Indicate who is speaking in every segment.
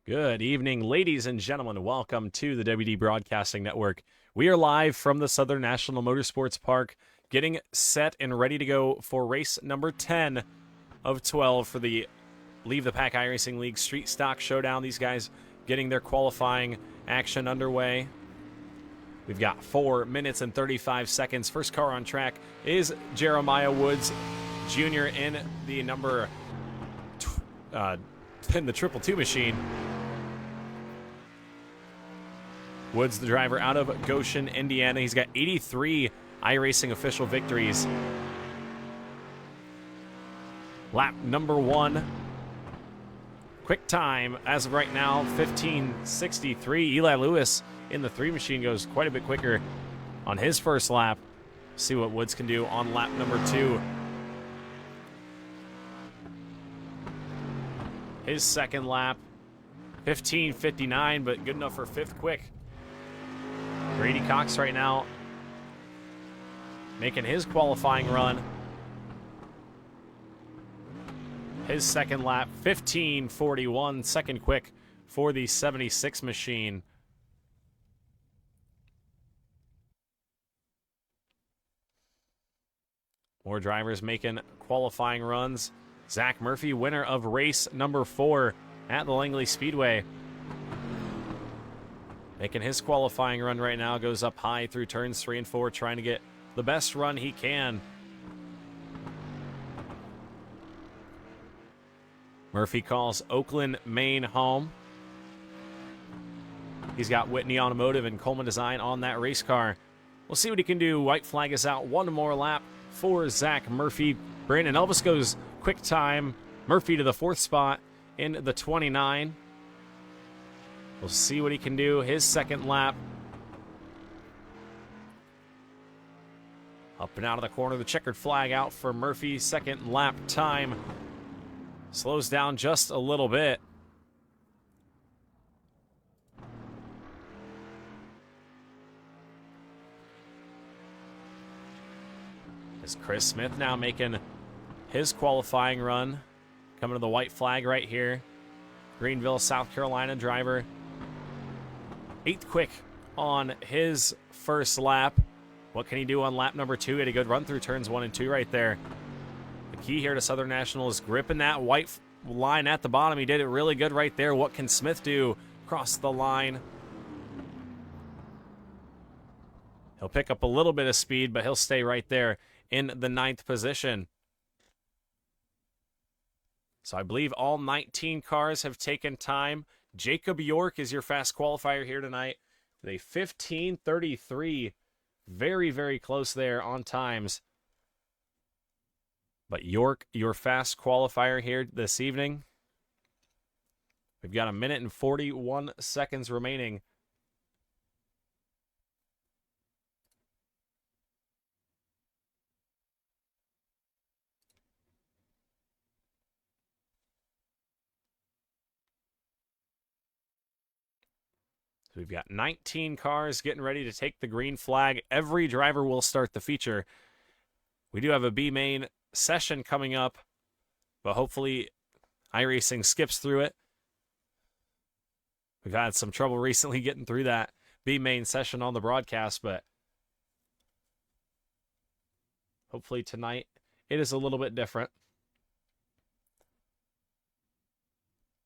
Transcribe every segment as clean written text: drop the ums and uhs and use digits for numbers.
Speaker 1: Good evening, ladies and gentlemen. Welcome to the WD Broadcasting Network. We are live from the Southern National Motorsports Park, getting set and ready to go for race number 10 of 12 for the Leave the Pack iRacing League Street Stock Showdown. These guys getting their qualifying action underway. We've got 4 minutes and 35 seconds. First car on track is Jeremiah Woods Jr. in the number in the 222 machine. Woods, the driver out of Goshen, Indiana. He's got 83 iRacing official victories. Lap number 1. Quick time as of right now, 15:63. Eli Lewis in the 3 machine goes quite a bit quicker on his first lap. See what Woods can do on lap number 2. His second lap, 15:59, but good enough for 5th quick. Brady Cox right now making his qualifying run. His second lap, 15:41, second quick for the 76 machine. More drivers making qualifying runs. Zach Murphy, winner of race number 4 at the Langley Speedway. Making his qualifying run right now, goes up high through turns 3 and 4, trying to get the best run he can. Murphy calls Oakland, Maine home. He's got Whitney Automotive and Coleman Design on that race car. We'll see what he can do. White flag is out. One more lap for Zach Murphy. Brandon Elvis goes quick time. Murphy to the 4th spot in the 29. We'll see what he can do. His second lap. Up and out of the corner. The checkered flag out for Murphy. Second lap time. Slows down just a little bit. Is Chris Smith now making his qualifying run. Coming to the white flag right here. Greenville, South Carolina driver. 8th quick on his first lap. What can he do on lap number 2? He had a good run through turns 1 and 2 right there. The key here to Southern National is gripping that white line at the bottom. He did it really good right there. What can Smith do? Cross the line. He'll pick up a little bit of speed, but he'll stay right there in the 9th position. So I believe all 19 cars have taken time. Jacob York is your fast qualifier here tonight. They 15:33. Very, very close there on times. But York, your fast qualifier here this evening. We've got 1 minute and 41 seconds remaining. We've got 19 cars getting ready to take the green flag. Every driver will start the feature. We do have a B main session coming up, but hopefully iRacing skips through it. We've had some trouble recently getting through that B main session on the broadcast, but hopefully tonight it is a little bit different.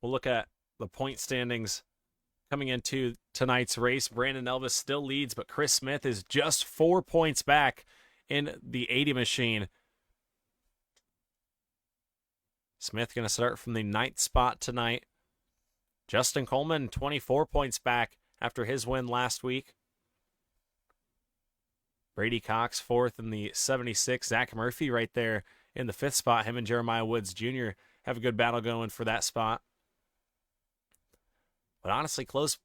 Speaker 1: We'll look at the point standings coming into tonight's race. Brandon Elvis still leads, but Chris Smith is just 4 points back in the 80 machine. Smith going to start from the 9th spot tonight. Justin Coleman, 24 points back after his win last week. Brady Cox, 4th in the 76. Zach Murphy right there in the 5th spot. Him and Jeremiah Woods Jr. have a good battle going for that spot. But honestly, close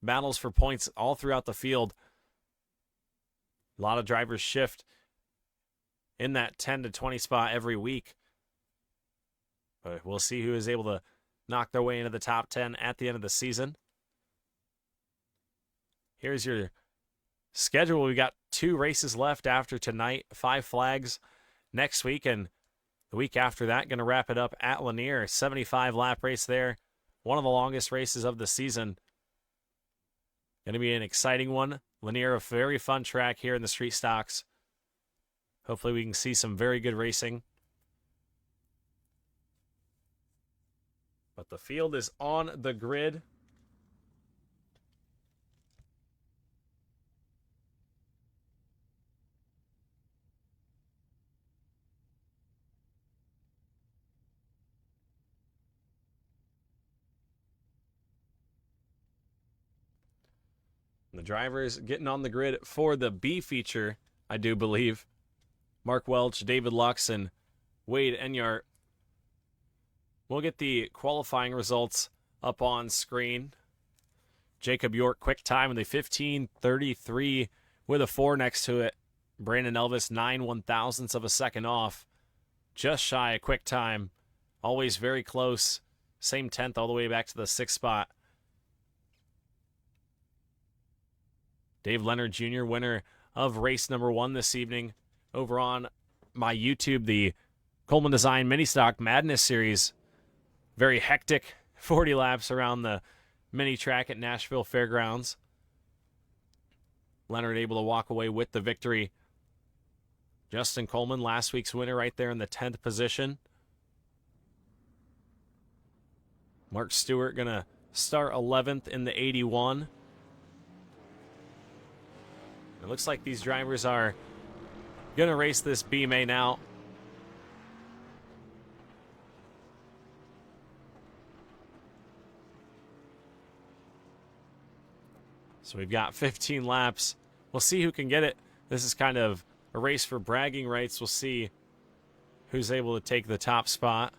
Speaker 1: battles for points all throughout the field. A lot of drivers shift in that 10 to 20 spot every week. But we'll see who is able to knock their way into the top 10 at the end of the season. Here's your schedule. We got 2 races left after tonight, 5 flags next week, and the week after that, going to wrap it up at Lanier. 75 lap race there. one of the longest races of the season. Going to be an exciting one. Lanier, a very fun track here in the street stocks. Hopefully we can see some very good racing. But the field is on the grid. The drivers getting on the grid for the B feature, I do believe. Mark Welch, David Lux, and Wade Enyart. We'll get the qualifying results up on screen. Jacob York, quick time in the 15:33 with a 4 next to it. Brandon Elvis, 9/1000ths of a second off. Just shy of quick time. Always very close. Same 10th all the way back to the 6th spot. Dave Leonard Jr., winner of race number 1 this evening. Over on my YouTube, the Coleman Design Mini Stock Madness Series. Very hectic 40 laps around the mini track at Nashville Fairgrounds. Leonard able to walk away with the victory. Justin Coleman, last week's winner, right there in the 10th position. Mark Stewart going to start 11th in the 81. It looks like these drivers are going to race this B-May now. So we've got 15 laps. We'll see who can get it. This is kind of a race for bragging rights. We'll see who's able to take the top spot.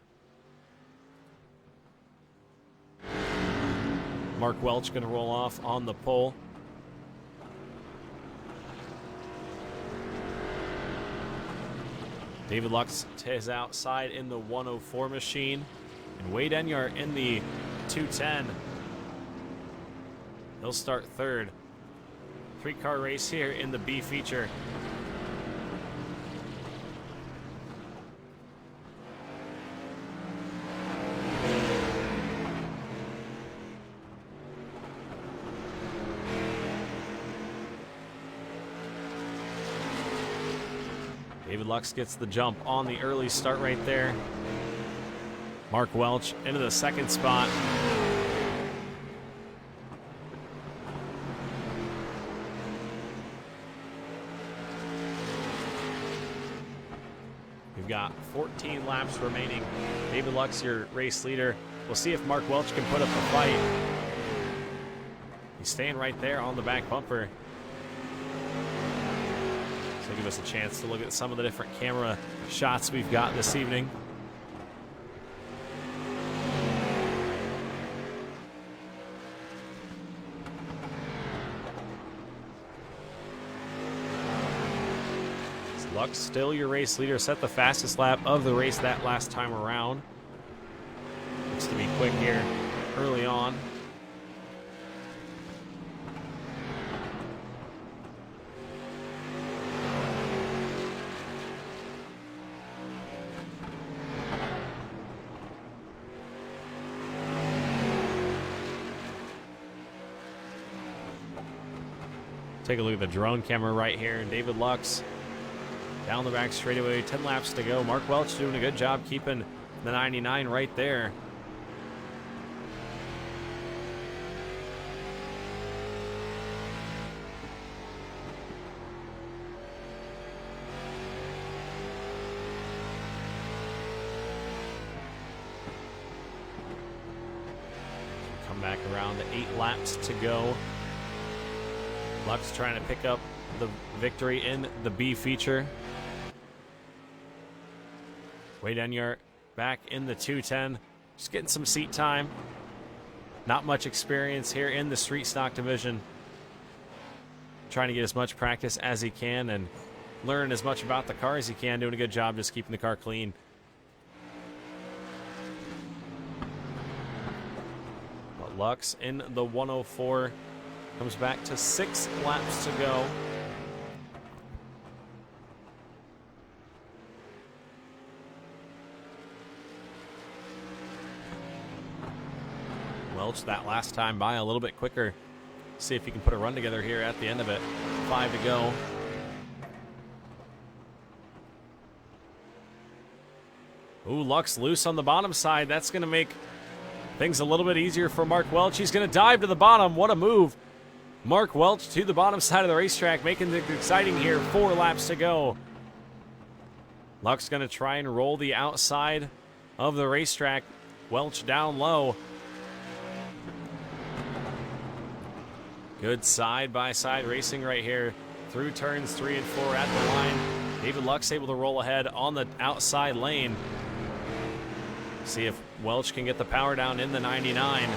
Speaker 1: Mark Welch going to roll off on the pole. David Lux is outside in the 104 machine. And Wade Enyart in the 210. He'll start 3rd. 3-car race here in the B feature. David Lux gets the jump on the early start right there. Mark Welch into the 2nd spot. We've got 14 laps remaining. David Lux, your race leader. We'll see if Mark Welch can put up a fight. He's staying right there on the back bumper. So give us a chance to look at some of the different camera shots we've got this evening. Lux, still your race leader, set the fastest lap of the race that last time around. Looks to be quick here early on. Take a look at the drone camera right here. David Lux down the back straightaway, 10 laps to go. Mark Welch doing a good job keeping the 99 right there. Come back around to 8 laps to go. Lux trying to pick up the victory in the B feature. Wade Enyart back in the 210. Just getting some seat time. Not much experience here in the street stock division. Trying to get as much practice as he can and learn as much about the car as he can. Doing a good job just keeping the car clean. But Lux in the 104 comes back to 6 laps to go. Welch that last time by a little bit quicker. See if he can put a run together here at the end of it. 5 to go. Ooh, Luck's loose on the bottom side. That's going to make things a little bit easier for Mark Welch. He's going to dive to the bottom. What a move. Mark Welch to the bottom side of the racetrack, making it exciting here. 4 laps to go. Luck's going to try and roll the outside of the racetrack. Welch down low. Good side-by-side racing right here through turns 3 and 4 at the line. David Luck's able to roll ahead on the outside lane. See if Welch can get the power down in the 99. A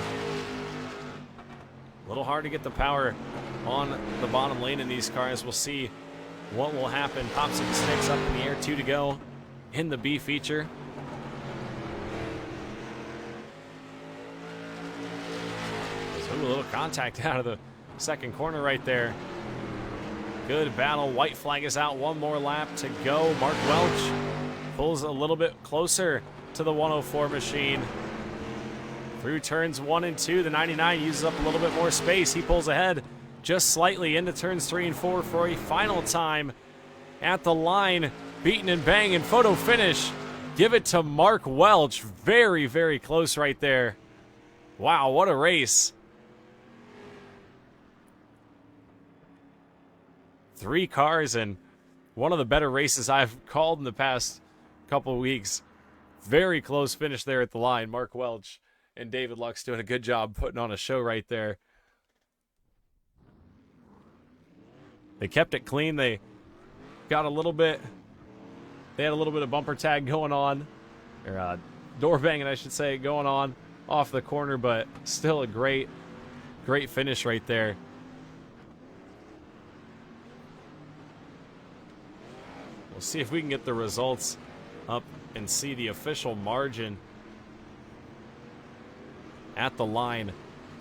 Speaker 1: little hard to get the power on the bottom lane in these cars. We'll see what will happen. Pops and sticks up in the air. 2 to go in the B feature. Ooh, a little contact out of the second corner right there. Good battle. White flag is out. 1 more lap to go. Mark Welch pulls a little bit closer to the 104 machine. Through turns 1 and 2, the 99 uses up a little bit more space. He pulls ahead just slightly into turns 3 and 4 for a final time at the line. Beaten and banging. Photo finish. Give it to Mark Welch. Very, very close right there. Wow, what a race. 3 cars and one of the better races I've called in the past couple of weeks. Very close finish there at the line. Mark Welch and David Luck's doing a good job putting on a show right there. They kept it clean. They got a little bit, they had a little bit of bumper tag going on, or door banging, I should say, going on off the corner, but still a great finish right there. We'll see if we can get the results up and see the official margin at the line.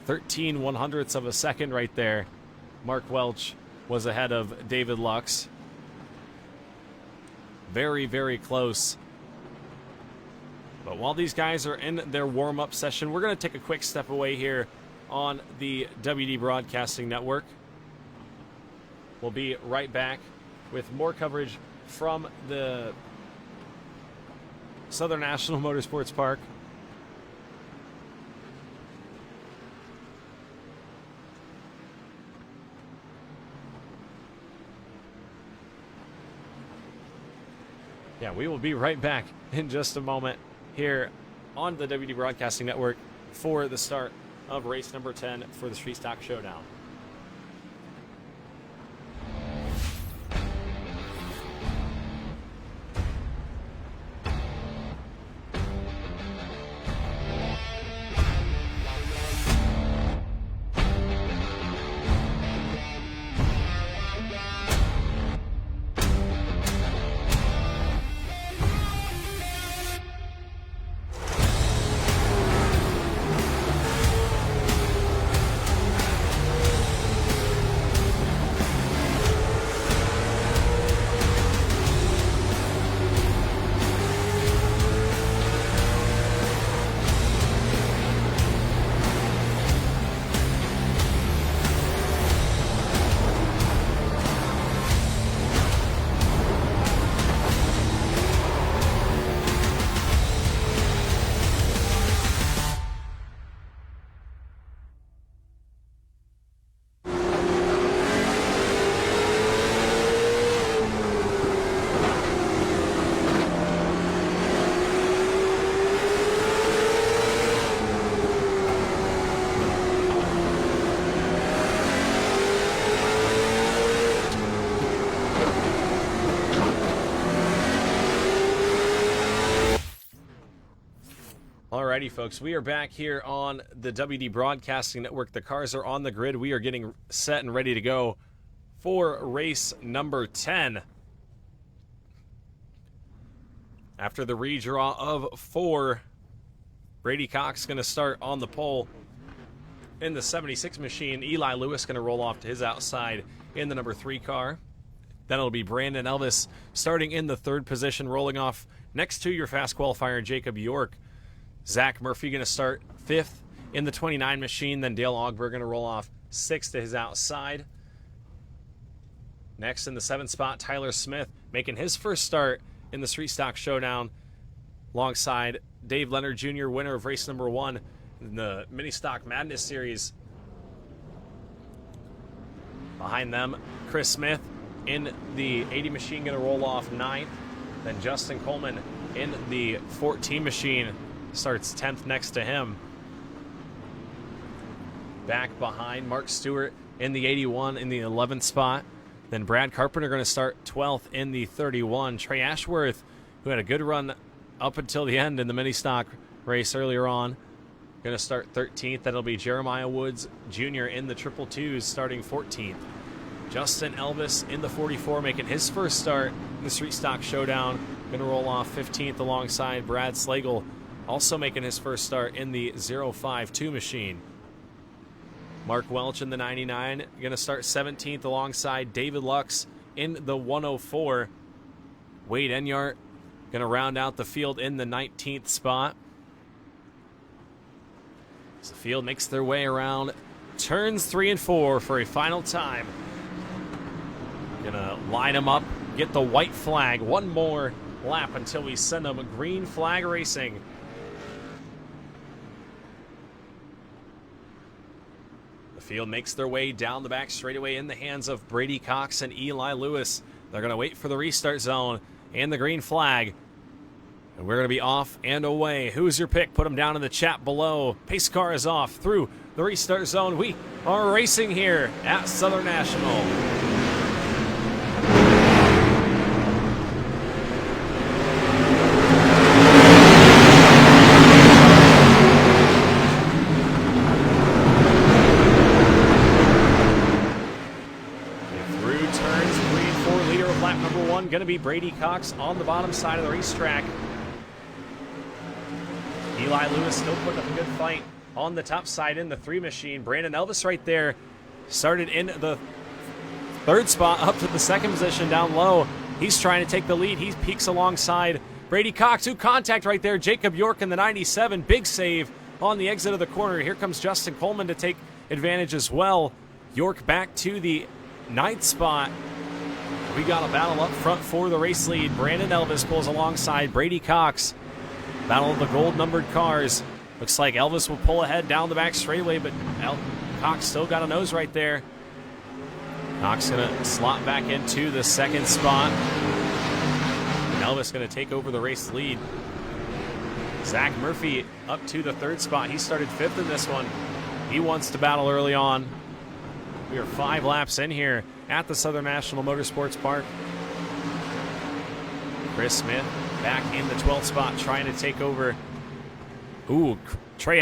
Speaker 1: 13/100ths of a second right there. Mark Welch was ahead of David Luck's. Very, very close. But while these guys are in their warm-up session, we're going to take a quick step away here on the WD Broadcasting Network. We'll be right back with more coverage from the Southern National Motorsports Park. Yeah, we will be right back in just a moment here on the WD Broadcasting Network for the start of race number 10 for the Street Stock Showdown. Alrighty, folks, we are back here on the WD Broadcasting Network. The cars are on the grid. We are getting set and ready to go for race number 10. After the redraw of 4, Brady Cox going to start on the pole in the 76 machine. Eli Lewis going to roll off to his outside in the number 3 car. Then it'll be Brandon Elvis starting in the 3rd position, rolling off next to your fast qualifier, Jacob York. Zach Murphy going to start 5th in the 29 machine. Then Dale Ogberg going to roll off 6th to his outside. Next in the 7th spot, Tyler Smith making his first start in the Street Stock Showdown alongside Dave Leonard Jr., winner of race number 1 in the Mini Stock Madness Series. Behind them, Chris Smith in the 80 machine going to roll off 9th. Then Justin Coleman in the 14 machine starts 10th next to him. Back behind, Mark Stewart in the 81 in the 11th spot. Then Brad Carpenter going to start 12th in the 31. Trey Ashworth, who had a good run up until the end in the mini stock race earlier on, going to start 13th. That'll be Jeremiah Woods Jr. in the triple twos starting 14th. Justin Elvis in the 44 making his first start in the Street Stock Showdown. Going to roll off 15th alongside Brad Slagle, also making his first start in the 052 machine. Mark Welch in the 99, going to start 17th alongside David Lux in the 104. Wade Enyart going to round out the field in the 19th spot. As the field makes their way around turns 3 and 4 for a final time. Going to line them up, get the white flag. One more lap until we send them a green flag racing. The field makes their way down the back straightaway in the hands of Brady Cox and Eli Lewis. They're going to wait for the restart zone and the green flag. And we're going to be off and away. Who's your pick? Put them down in the chat below. Pace car is off through the restart zone. We are racing here at Southern National. Going to be Brady Cox on the bottom side of the racetrack. Eli Lewis still putting up a good fight on the top side in the 3 machine. Brandon Elvis right there started in the 3rd spot up to the 2nd position down low. He's trying to take the lead. He peeks alongside Brady Cox, who contact right there. Jacob York in the 97. Big save on the exit of the corner. Here comes Justin Coleman to take advantage as well. York back to the 9th spot. We got a battle up front for the race lead. Brandon Elvis pulls alongside Brady Cox. Battle of the gold numbered cars. Looks like Elvis will pull ahead down the back straightaway, but Cox still got a nose right there. Cox going to slot back into the 2nd spot. And Elvis going to take over the race lead. Zach Murphy up to the 3rd spot. He started 5th in this one. He wants to battle early on. We are 5 laps in here at the Southern National Motorsports Park. Chris Smith back in the 12th spot trying to take over. Ooh, Trey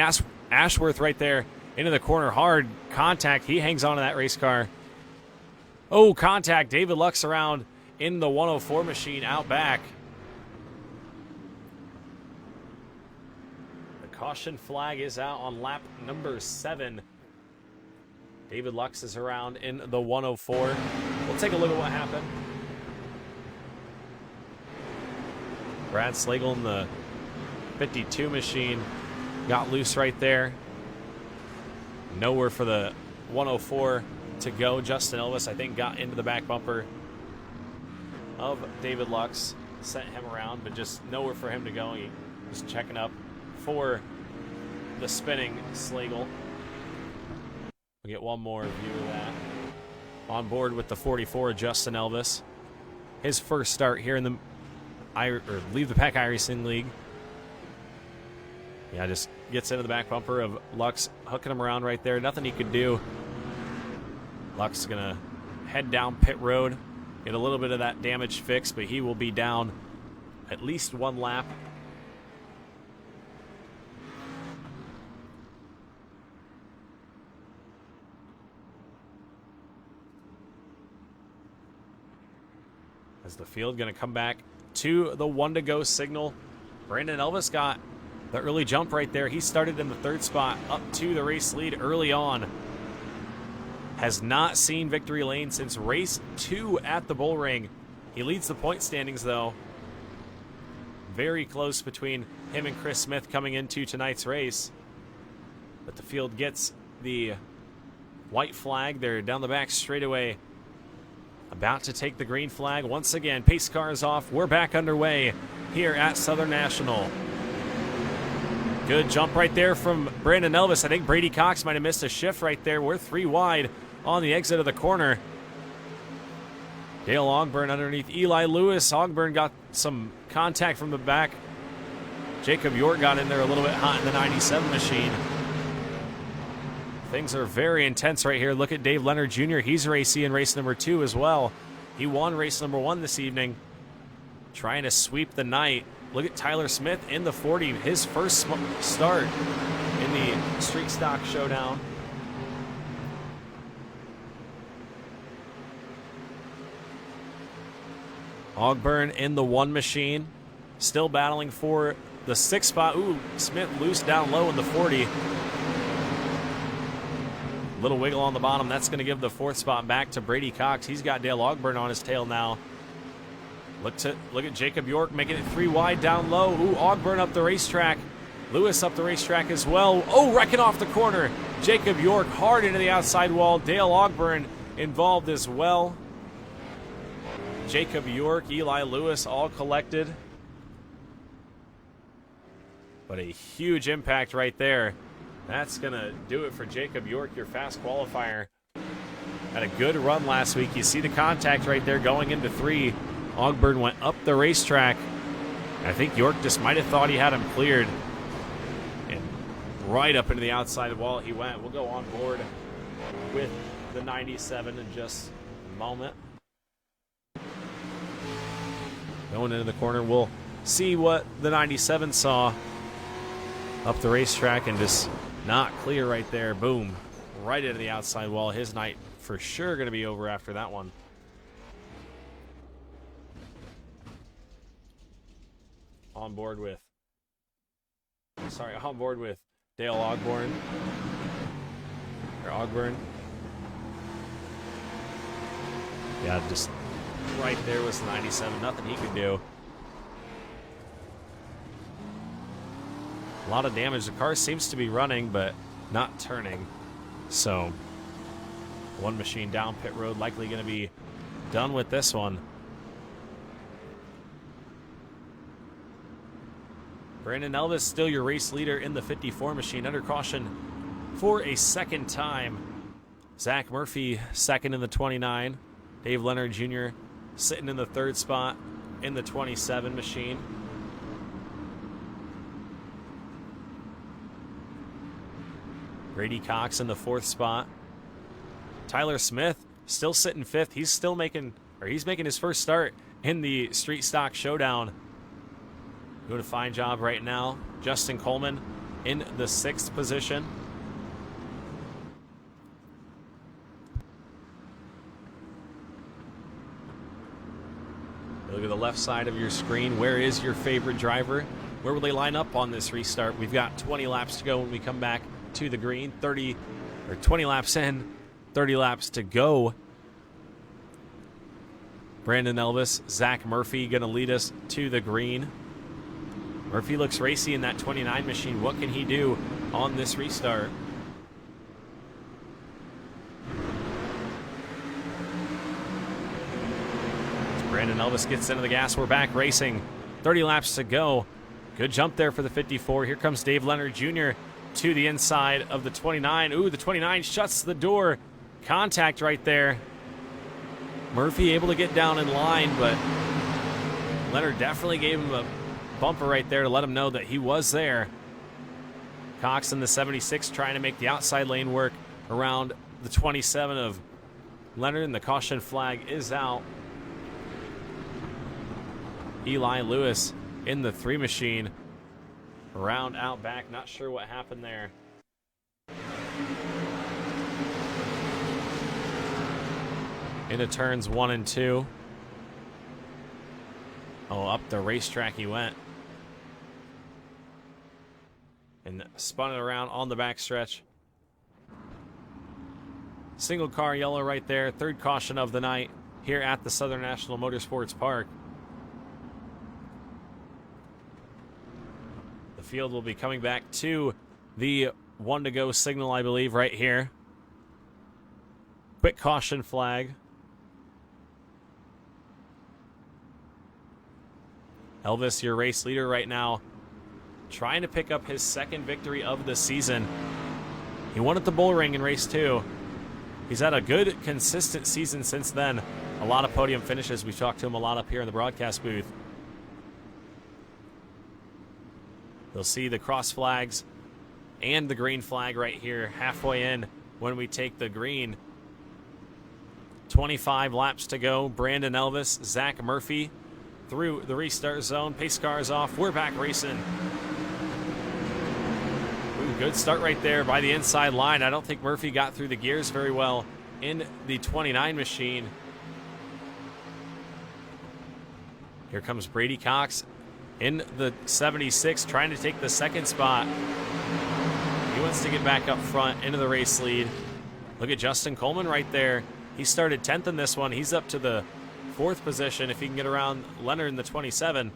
Speaker 1: Ashworth right there into the corner. Hard contact. He hangs on to that race car. Oh, contact. David Lux around in the 104 machine out back. The caution flag is out on lap number 7. David Lux is around in the 104. We'll take a look at what happened. Brad Slagle in the 52 machine got loose right there. Nowhere for the 104 to go. Justin Elvis, I think, got into the back bumper of David Lux. Sent him around, but just nowhere for him to go. He was checking up for the spinning Slagle. We'll get one more view of that. On board with the 44, Justin Elvis. His first start here in the Leave the Pack iRacing League. Yeah, just gets into the back bumper of Lux, hooking him around right there. Nothing he could do. Lux is going to head down pit road, get a little bit of that damage fixed, but he will be down at least 1 lap. As the field going to come back to the 1 to go signal. Brandon Elvis got the early jump right there. He started in the 3rd spot up to the race lead early on. Has not seen victory lane since race 2 at the Bull Ring. He leads the point standings though. Very close between him and Chris Smith coming into tonight's race. But the field gets the white flag. They're down the back straightaway, about to take the green flag. Once again, pace car is off. We're back underway here at Southern National. Good jump right there from Brandon Elvis. I think Brady Cox might have missed a shift right there. We're 3 wide on the exit of the corner. Dale Ogburn underneath Eli Lewis. Ogburn got some contact from the back. Jacob York got in there a little bit hot in the 97 machine. Things are very intense right here. Look at Dave Leonard Jr. He's racing in race number 2 as well. He won race number 1 this evening, trying to sweep the night. Look at Tyler Smith in the 40, his first start in the street stock showdown. Ogburn in the 1 machine, still battling for the 6th spot. Ooh, Smith loose down low in the 40. Little wiggle on the bottom. That's going to give the 4th spot back to Brady Cox. He's got Dale Ogburn on his tail now. Look at Jacob York making it 3 wide down low. Ooh, Ogburn up the racetrack. Lewis up the racetrack as well. Oh, wrecking off the corner. Jacob York hard into the outside wall. Dale Ogburn involved as well. Jacob York, Eli Lewis all collected. But a huge impact right there. That's going to do it for Jacob York, your fast qualifier. Had a good run last week. You see the contact right there going into 3. Ogburn went up the racetrack. I think York just might have thought he had him cleared. And right up into the outside wall he went. We'll go on board with the 97 in just a moment. Going into the corner, we'll see what the 97 saw up the racetrack and just not clear right there. Boom. Right into the outside wall. His night for sure going to be over after that one. On board with Dale Ogburn. Or Ogburn. Yeah, just right there was the 97. Nothing he could do. A lot of damage. The car seems to be running, but not turning. So, 1 machine down pit road. Likely going to be done with this one. Brandon Elvis still your race leader in the 54 machine, under caution for a 2nd time. Zach Murphy 2nd in the 29. Dave Leonard Jr. sitting in the 3rd spot in the 27 machine. Brady Cox in the 4th spot. Tyler Smith still sitting 5th. He's making his first start in the street stock showdown. Doing a fine job right now. Justin Coleman in the 6th position. Look at the left side of your screen. Where is your favorite driver? Where will they line up on this restart? We've got 20 laps to go when we come back to the green. 20 laps in, 30 laps to go. Brandon Elvis, Zach Murphy going to lead us to the green. Murphy looks racy in that 29 machine. What can he do on this restart? As Brandon Elvis gets into the gas, we're back racing. 30 laps to go. Good jump there for the 54. Here comes Dave Leonard Jr. to the inside of the 29. Ooh, the 29 shuts the door. Contact right there. Murphy able to get down in line, but Leonard definitely gave him a bumper right there to let him know that he was there. Cox in the 76 trying to make the outside lane work around the 27 of Leonard, and the caution flag is out. Eli Lewis in the 3 machine. Around out back, not sure what happened there. Into turns 1 and 2. Oh, up the racetrack he went. And spun it around on the backstretch. Single car yellow right there. 3rd caution of the night here at the Southern National Motorsports Park. The field will be coming back to the one to go signal, I believe, right here. Quick caution flag. Elvis, your race leader right now, trying to pick up his second victory of the season. He won at the Bull Ring in race 2. He's had a good, consistent season since then. A lot of podium finishes. We've talked to him a lot up here in the broadcast booth. You'll see the cross flags and the green flag right here halfway in when we take the green. 25 laps to go. Brandon Elvis, Zach Murphy through the restart zone. Pace cars off. We're back racing. Ooh, good start right there by the inside line. I don't think Murphy got through the gears very well in the 29 machine. Here comes Brady Cox in the 76, trying to take the second spot. He wants to get back up front into the race lead. Look at Justin Coleman right there. He started 10th in this one. He's up to the 4th position if he can get around Leonard in the 27.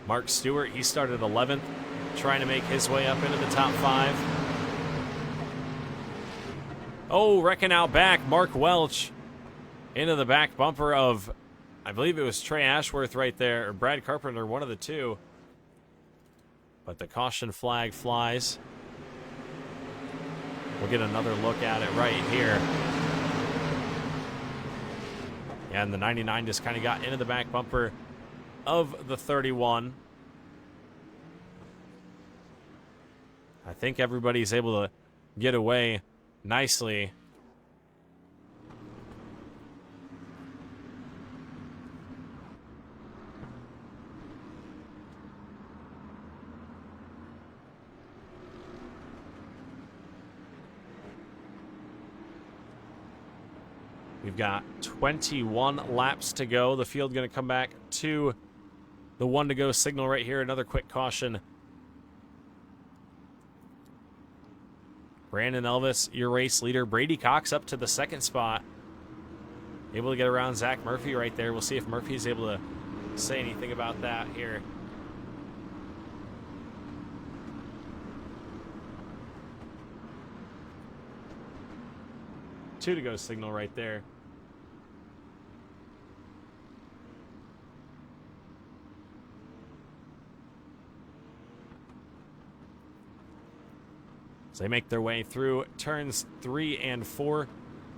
Speaker 1: Mark Stewart, he started 11th, trying to make his way up into the top 5. Oh, wrecking out back. Mark Welch into the back bumper of, I believe it was Trey Ashworth right there, or Brad Carpenter, one of the two. But the caution flag flies. We'll get another look at it right here. And the 99 just kind of got into the back bumper of the 31. I think everybody's able to get away nicely. We've got 21 laps to go. The field going to come back to the one to go signal right here. Another quick caution. Brandon Elvis, your race leader. Brady Cox up to the 2nd spot. Able to get around Zach Murphy right there. We'll see if Murphy's able to say anything about that here. Two to go signal right there. So they make their way through turns 3 and 4.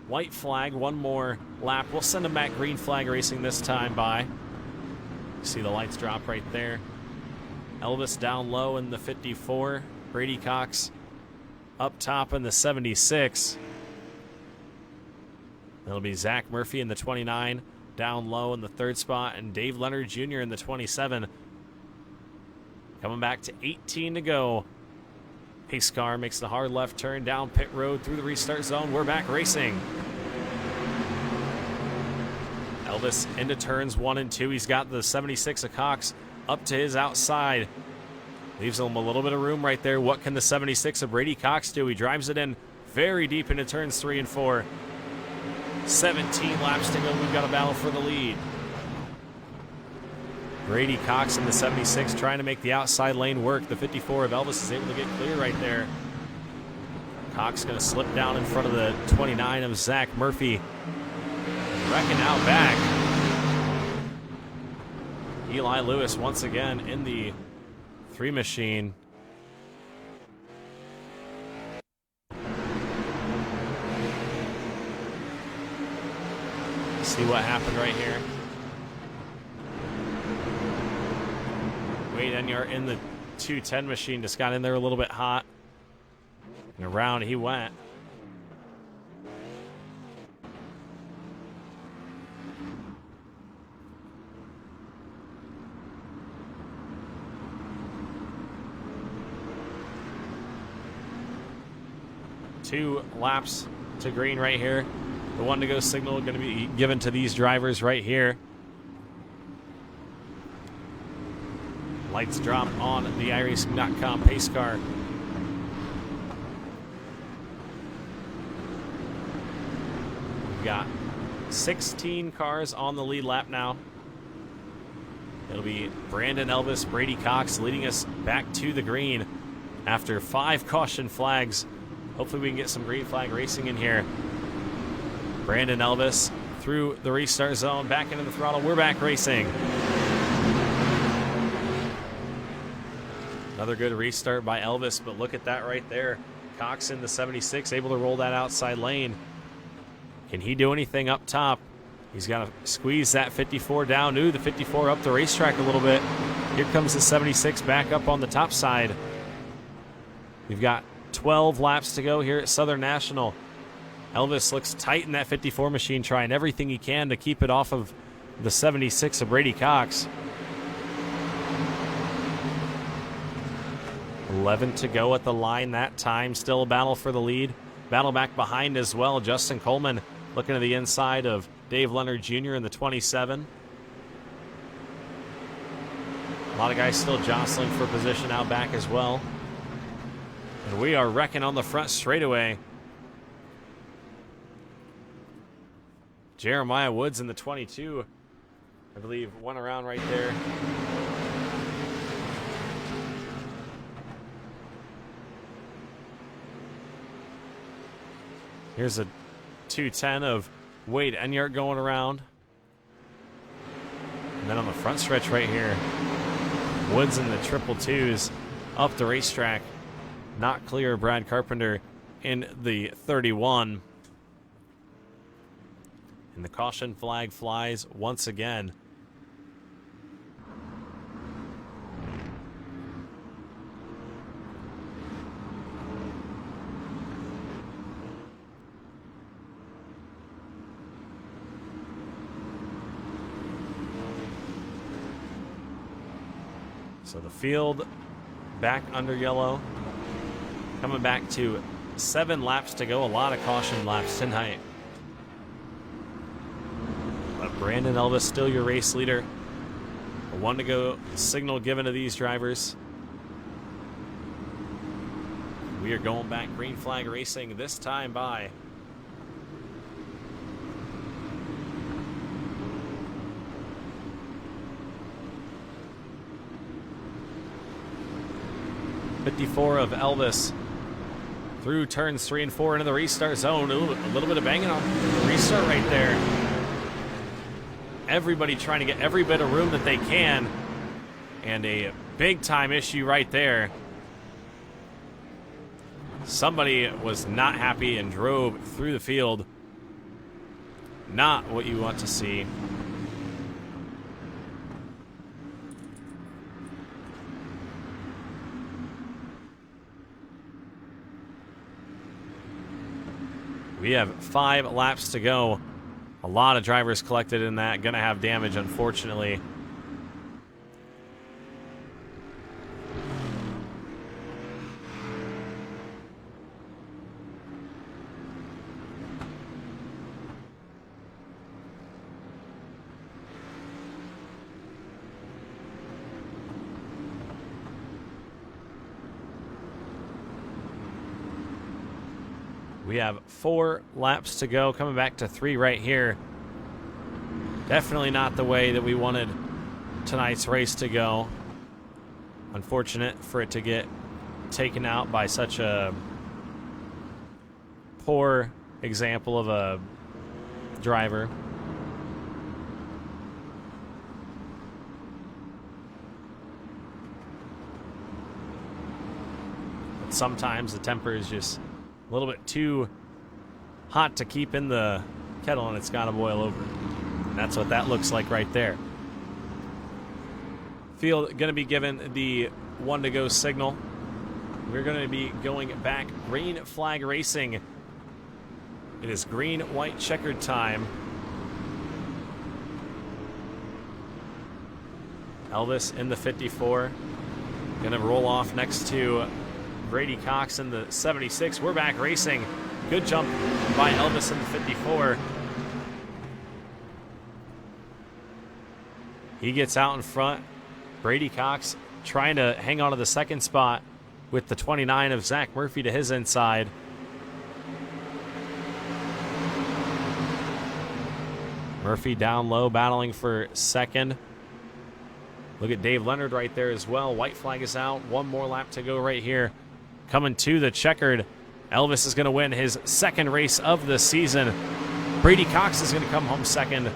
Speaker 1: White flag, one more lap. We'll send them back green flag racing this time by. See the lights drop right there. Elvis down low in the 54. Brady Cox up top in the 76. It'll be Zach Murphy in the 29, down low in the 3rd spot, and Dave Leonard Jr. in the 27. Coming back to 18 to go. Pace car makes the hard left turn down pit road through the restart zone. We're back racing. Elvis into turns 1 and 2. He's got the 76 of Cox up to his outside. Leaves him a little bit of room right there. What can the 76 of Brady Cox do? He drives it in very deep into turns 3 and 4. 17 laps to go. We've got a battle for the lead. Brady Cox in the 76 trying to make the outside lane work. The 54 of Elvis is able to get clear right there. Cox going to slip down in front of the 29 of Zach Murphy. Wrecking out back. Eli Lewis once again in the 3 machine. See what happened right here. Wade Enyart in the 210 machine just got in there a little bit hot. And around he went. Two laps to green right here. The one to go signal going to be given to these drivers right here. Lights drop on the iRacing.com pace car. We've got 16 cars on the lead lap now. It'll be Brandon Elvis, Brady Cox leading us back to the green. after 5 caution flags. Hopefully we can get some green flag racing in here. Brandon Elvis through the restart zone, back into the throttle. We're back racing. Another good restart by Elvis, but look at that right there. Cox in the 76, able to roll that outside lane. Can he do anything up top? He's got to squeeze that 54 down. Ooh, the 54 up the racetrack a little bit. Here comes the 76 back up on the top side. We've got 12 laps to go here at Southern National. Elvis looks tight in that 54 machine, trying everything he can to keep it off of the 76 of Brady Cox. 11 to go at the line that time. Still a battle for the lead. Battle back behind as well. Justin Coleman looking to the inside of Dave Leonard Jr. in the 27. A lot of guys still jostling for position out back as well. And we are wrecking on the front straightaway. Jeremiah Woods in the 22, I believe, went around right there. Here's a 210 of Wade Enyart going around. And then on the front stretch right here, Woods in the triple twos up the racetrack. Not clear of Brad Carpenter in the 31. And the caution flag flies once again. So the field back under yellow. Coming back to 7 laps to go. A lot of caution laps tonight. But Brandon Elvis still your race leader. A 1 to go signal given to these drivers. We are going back green flag racing, this time by .54 of Elvis through turns 3 and 4 into the restart zone. Ooh, a little bit of banging on the restart right there. Everybody trying to get every bit of room that they can. And a big time issue right there. Somebody was not happy and drove through the field. Not what you want to see. We have 5 laps to go. A lot of drivers collected in that. Gonna have damage, unfortunately. We have 4 laps to go, coming back to 3 right here. Definitely not the way that we wanted tonight's race to go. Unfortunate for it to get taken out by such a poor example of a driver. But sometimes the temper is just a little bit too hot to keep in the kettle, and it's got to boil over. And that's what that looks like right there. Field going to be given the 1 to go signal. We're going to be going back green flag racing. It is green, white, checkered time. Elvis in the 54. Going to roll off next to Brady Cox in the 76. We're back racing. Good jump by Elvis in the 54. He gets out in front. Brady Cox trying to hang on to the second spot with the 29 of Zach Murphy to his inside. Murphy down low, battling for second. Look at Dave Leonard right there as well. White flag is out. 1 more lap to go right here Coming to the checkered, Elvis is going to win his second race of the season. Brady Cox is going to come home second,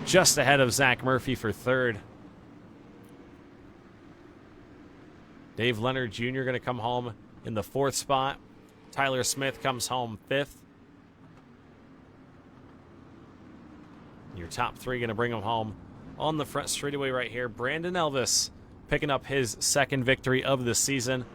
Speaker 1: just ahead of Zach Murphy for third. Dave Leonard Jr. going to come home in the fourth spot. Tyler Smith comes home fifth. Your top three going to bring him home on the front straightaway right here. Brandon Elvis picking up his second victory of the season.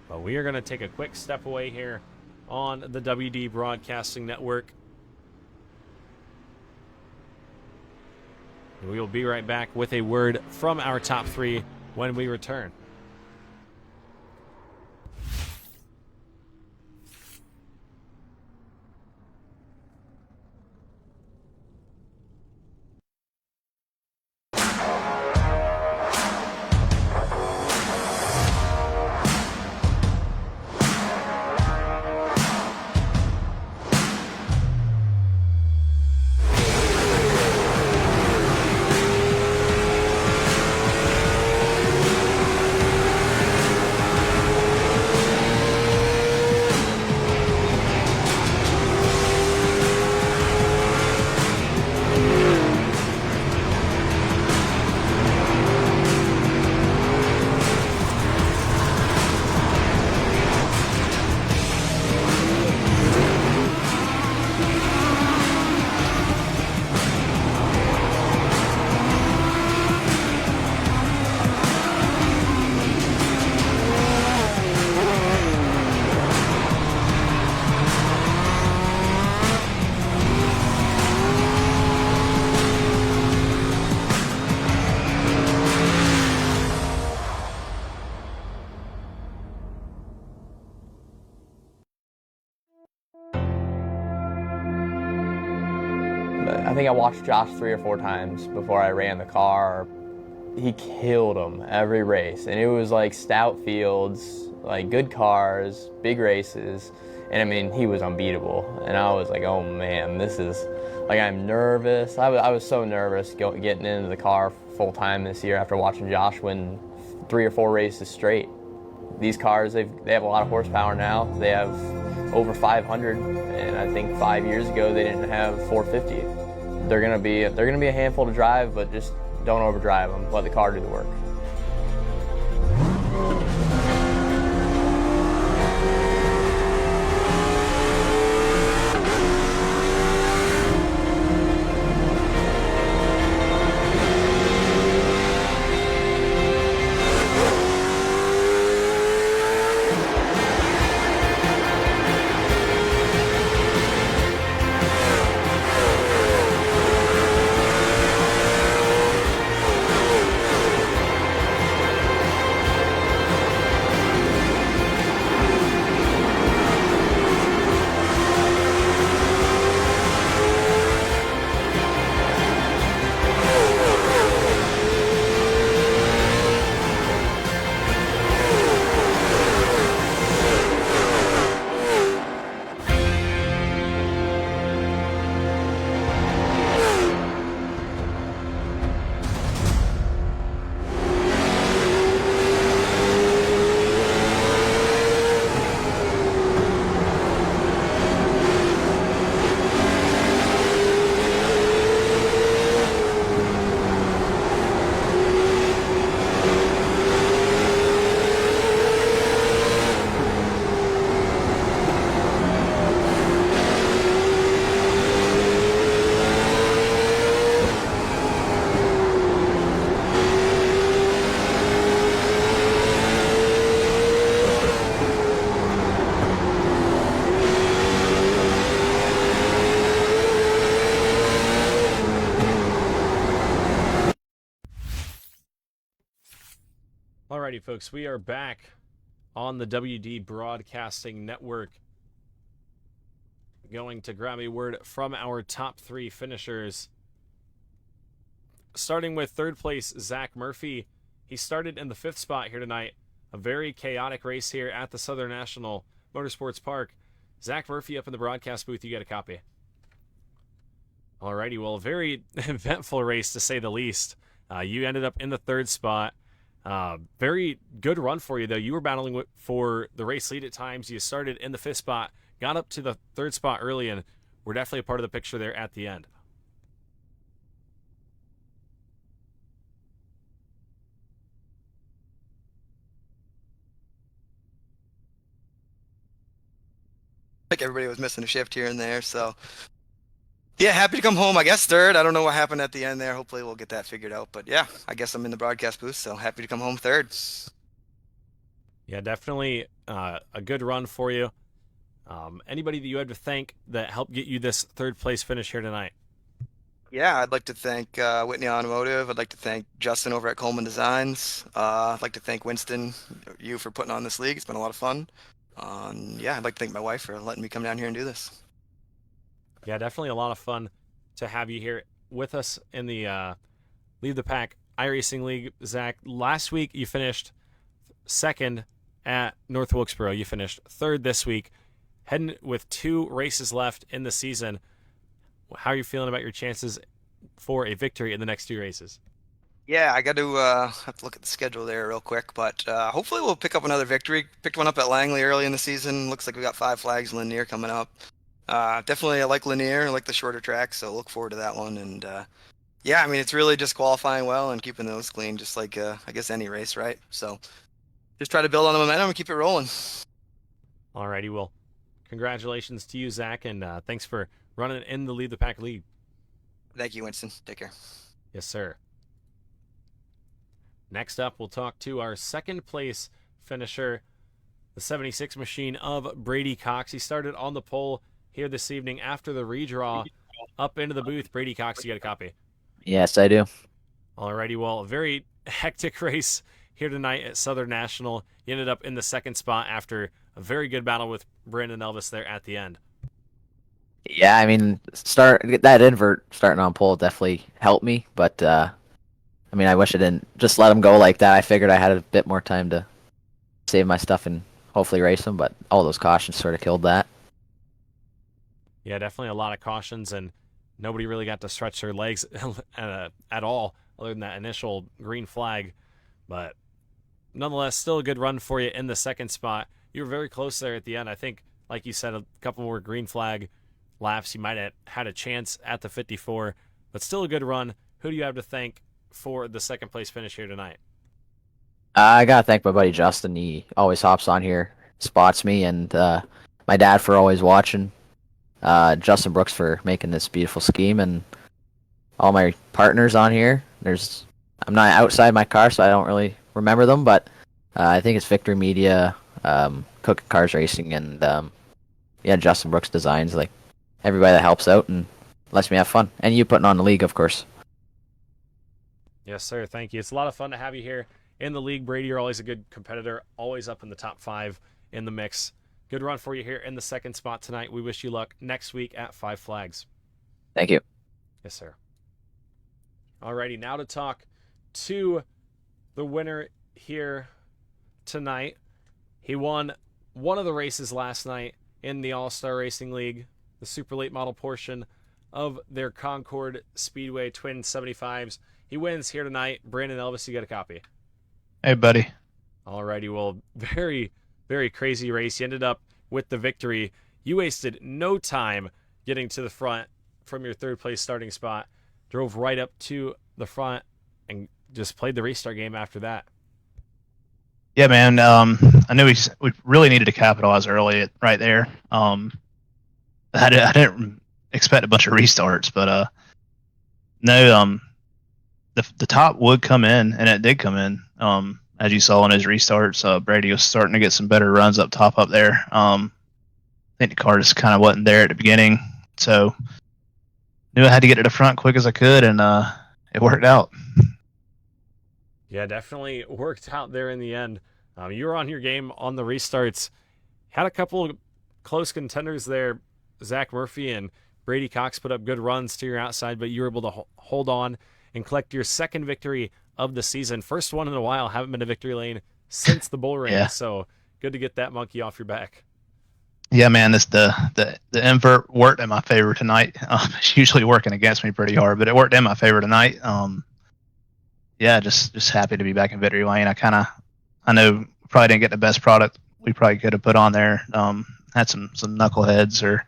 Speaker 1: But we are going to take a quick step away here on the WD Broadcasting Network. We will be right back with a word from our top three when we return.
Speaker 2: I think I watched Josh 3 or 4 times before I ran the car. He killed them every race, and it was like stout fields, like good cars, big races, and I mean, he was unbeatable. And I was like, oh man, this is, like, I'm nervous. I was so nervous getting into the car full time this year after watching Josh win 3 or 4 races straight. These cars, they have a lot of horsepower now. They have over 500, and I think 5 years ago they didn't have 450. They're gonna be a handful to drive, but just don't overdrive them. Let the car do the work.
Speaker 1: Alrighty, folks, we are back on the WD Broadcasting Network. Going to grab a word from our top 3 finishers. Starting with third place, Zach Murphy. He started in the 5th spot here tonight. A very chaotic race here at the Southern National Motorsports Park. Zach Murphy up in the broadcast booth. You get a copy. Alrighty, well, a very eventful race to say the least. You ended up in the third spot. Very good run for you, though. You were battling for the race lead at times. You started in the fifth spot, got up to the third spot early, and were definitely a part of the picture there at the end.
Speaker 3: Like everybody was missing a shift here and there, so yeah, happy to come home. I guess third. I don't know what happened at the end there. Hopefully we'll get that figured out. But yeah, I guess I'm in the broadcast booth, so happy to come home third.
Speaker 1: Yeah, definitely a good run for you. Anybody that you had to thank that helped get you this third place finish here tonight?
Speaker 3: Yeah, I'd like to thank Whitney Automotive. I'd like to thank Justin over at Coleman Designs. I'd like to thank Winston, you for putting on this league. It's been a lot of fun. Yeah, I'd like to thank my wife for letting me come down here and do this.
Speaker 1: Yeah, definitely a lot of fun to have you here with us in the Leave the Pack iRacing League. Zach, last week you finished second at North Wilkesboro. You finished third this week, heading with 2 races left in the season. How are you feeling about your chances for a victory in the next 2 races?
Speaker 3: Yeah, I got to have to look at the schedule there real quick, but hopefully we'll pick up another victory. Picked one up at Langley early in the season. Looks like we got 5 flags in Lanier coming up. Definitely I like Lanier, I like the shorter track, so look forward to that one. And yeah, I mean it's really just qualifying well and keeping those clean, just like I guess any race, right? So just try to build on the momentum and keep it rolling.
Speaker 1: Alrighty, well, congratulations to you, Zach, and thanks for running in the Lead the Pack lead.
Speaker 3: Thank you, Winston. Take care.
Speaker 1: Yes, sir. Next up, we'll talk to our second place finisher, the 76 machine of Brady Cox. He started on the pole here this evening after the redraw. Up into the booth, Brady Cox, you got a copy?
Speaker 4: Yes, I do.
Speaker 1: Alrighty, well, a very hectic race here tonight at Southern National. He ended up in the second spot after a very good battle with Brandon Elvis there at the end.
Speaker 4: Yeah, I mean, that invert starting on pole definitely helped me, but I mean, I wish I didn't just let him go like that. I figured I had a bit more time to save my stuff and hopefully race him, but all those cautions sort of killed that.
Speaker 1: Yeah, definitely a lot of cautions, and nobody really got to stretch their legs at all, other than that initial green flag. But nonetheless, still a good run for you in the second spot. You were very close there at the end. I think, like you said, a couple more green flag laps, you might have had a chance at the 54, but still a good run. Who do you have to thank for the second place finish here tonight?
Speaker 4: I gotta thank my buddy Justin. He always hops on here, spots me, and my dad for always watching. Justin Brooks for making this beautiful scheme, and all my partners on here. I'm not outside my car, so I don't really remember them, but I think it's Victory Media, Cooking Cars Racing, and yeah, Justin Brooks Designs. Like everybody that helps out and lets me have fun, and you putting on the league, of course.
Speaker 1: Yes, sir. Thank you. It's a lot of fun to have you here in the league, Brady. You're always a good competitor, always up in the top 5 in the mix. Good run for you here in the second spot tonight. We wish you luck next week at 5 Flags.
Speaker 4: Thank you.
Speaker 1: Yes, sir. Alrighty, now to talk to the winner here tonight. He won one of the races last night in the All-Star Racing League, the super late model portion of their Concord Speedway Twin 75s. He wins here tonight. Brandon Elvis, you got a copy?
Speaker 5: Hey, buddy.
Speaker 1: Alrighty, well, very, very crazy race. You ended up with the victory. You wasted no time getting to the front from your third place starting spot. Drove right up to the front and just played the restart game after that.
Speaker 5: Yeah, man. I knew we really needed to capitalize early right there. I didn't expect a bunch of restarts, but no. The top would come in, and it did come in. As you saw in his restarts, Brady was starting to get some better runs up top up there. I think the car just kind of wasn't there at the beginning, so knew I had to get to the front quick as I could, and it worked out.
Speaker 1: Yeah, definitely worked out there in the end. You were on your game on the restarts. Had a couple of close contenders there. Zach Murphy and Brady Cox put up good runs to your outside, but you were able to hold on and collect your second victory of the season. First one in a while. Haven't been to victory lane since the bull ring,
Speaker 5: Yeah.
Speaker 1: So good to get that monkey off your back.
Speaker 5: Yeah, man, the invert worked in my favor tonight. It's usually working against me pretty hard, but it worked in my favor tonight. Yeah, just happy to be back in victory lane. I know we probably didn't get the best product we probably could have put on there. Had some knuckleheads, or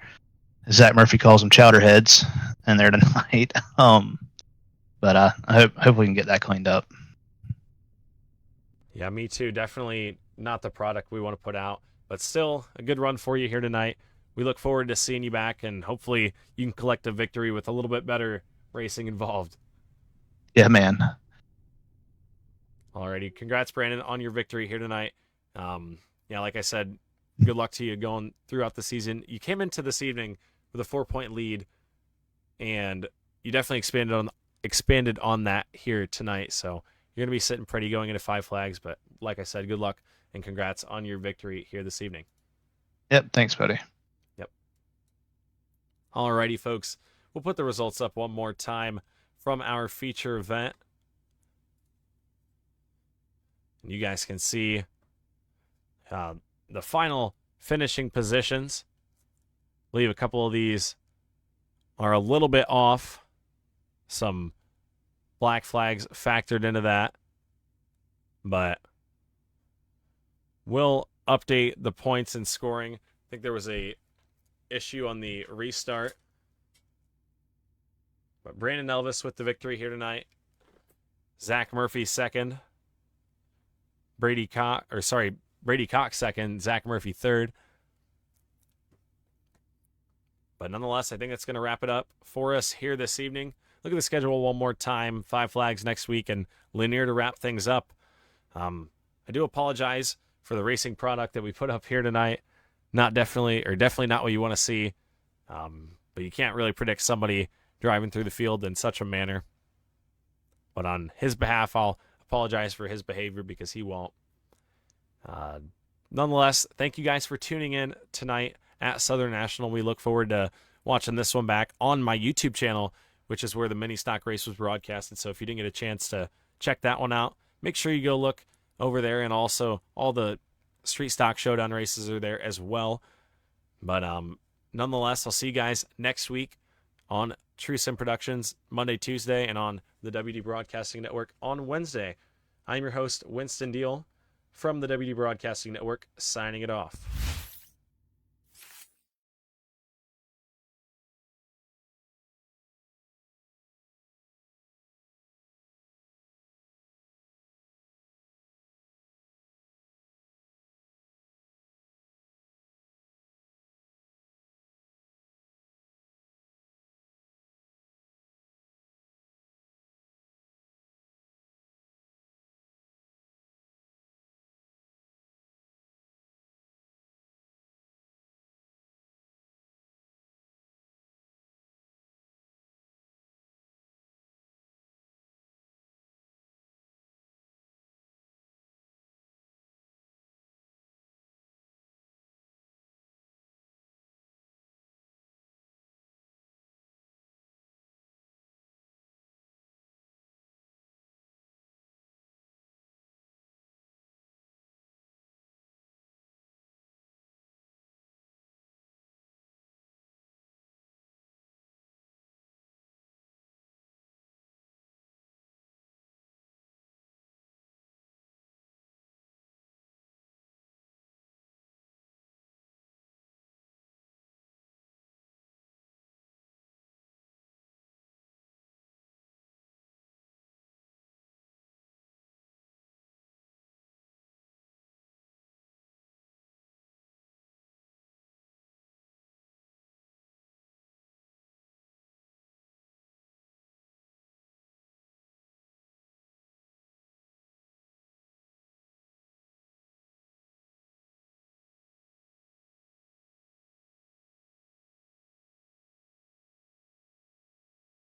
Speaker 5: as Zach Murphy calls them, chowderheads, in there tonight. But I hope we can get that cleaned up.
Speaker 1: Yeah, me too. Definitely not the product we want to put out, but still a good run for you here tonight. We look forward to seeing you back, and hopefully you can collect a victory with a little bit better racing involved.
Speaker 5: Yeah, man.
Speaker 1: Alrighty, congrats, Brandon, on your victory here tonight. Yeah, like I said, good luck to you going throughout the season. You came into this evening with a 4-point lead, and you definitely expanded on that here tonight. So you're gonna be sitting pretty going into 5 flags. But like I said, good luck and congrats on your victory here this evening.
Speaker 5: Yep, thanks, buddy.
Speaker 1: Yep. Alrighty, folks, we'll put the results up one more time from our feature event. You guys can see the final finishing positions. I believe a couple of these are a little bit off. Some black flags factored into that. But we'll update the points and scoring. I think there was a issue on the restart. But Brandon Elvis with the victory here tonight. Zach Murphy second. Brady Cox second, Zach Murphy third. But nonetheless, I think that's going to wrap it up for us here this evening. Look at the schedule one more time. 5 flags next week and Lanier to wrap things up. I do apologize for the racing product that we put up here tonight. Definitely not what you want to see. But you can't really predict somebody driving through the field in such a manner. But on his behalf, I'll apologize for his behavior because he won't. Nonetheless, thank you guys for tuning in tonight at Southern National. We look forward to watching this one back on my YouTube channel, which is where the mini stock race was broadcasted. So if you didn't get a chance to check that one out, make sure you go look over there. And also all the street stock showdown races are there as well. But nonetheless, I'll see you guys next week on True Sim Productions Monday, Tuesday, and on the WD Broadcasting Network on Wednesday. I'm your host, Winston Deal, from the WD Broadcasting Network, signing it off.